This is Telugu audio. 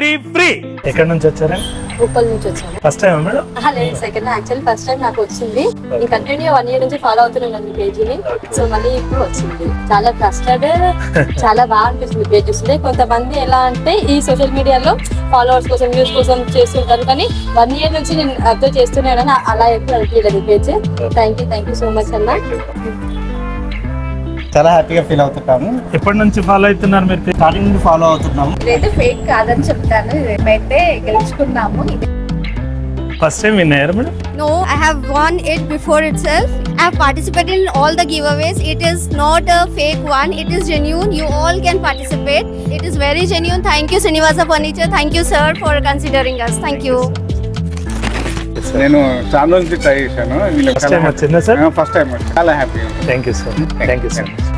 Free free. ఎక్కడి నుంచి వచ్చారా? ఉప్పల్ నుంచి వచ్చాను. First time madam? లేదు, సెకండ్. యాక్చువల్లీ ఫస్ట్ టైం నాకు వచ్చింది. నేను కంటిన్యూ 1 year నుంచి ఫాలో అవుతున్నాను ఈ పేజీని. సో మళ్ళీ ఇప్పుడు వచ్చింది. చాలా ట్రస్టెడ్, చాలా బాగా అనిపిస్తుంది పేజ్ చూస్తుంటే. కొంతమంది ఎలా అంటే ఈ సోషల్ మీడియాలో ఫాలోవర్స్ కోసం, వ్యూస్ కోసం చేస్తుంటారు, కానీ 1 year నుంచి నేను అబ్జర్వ్ చేస్తున్నాను. అలా ఎప్పుడు అనిపించలేదు ఈ page. Thank you so much అన్న. చాలా హ్యాపీగా ఫీల్ అవుతున్నాము. ఎప్పటి నుంచి ఫాలో అవుతున్నారు మీరు? స్టార్టింగ్ నుండి ఫాలో అవుతున్నాము. ఇదైతే ఫేక్ కాదని చెప్తాను. మేమైతే గెలుచుకున్నాము. ఫస్ట్ టైం విన్ అయ్యారు madam? No, I have won it before itself. I have participated in all the giveaways. It is not a fake one. It is genuine. You all can participate. It is very genuine. Thank you, Srinivasa Furniture. Thank you, sir, for considering us. Thank you. నేను చాలా నుంచి ట్రై చేశాను. ఫస్ట్ టైం వచ్చిందా సార్? ఫస్ట్ టైం చాలా happy. Thank you sir. Thank you so much.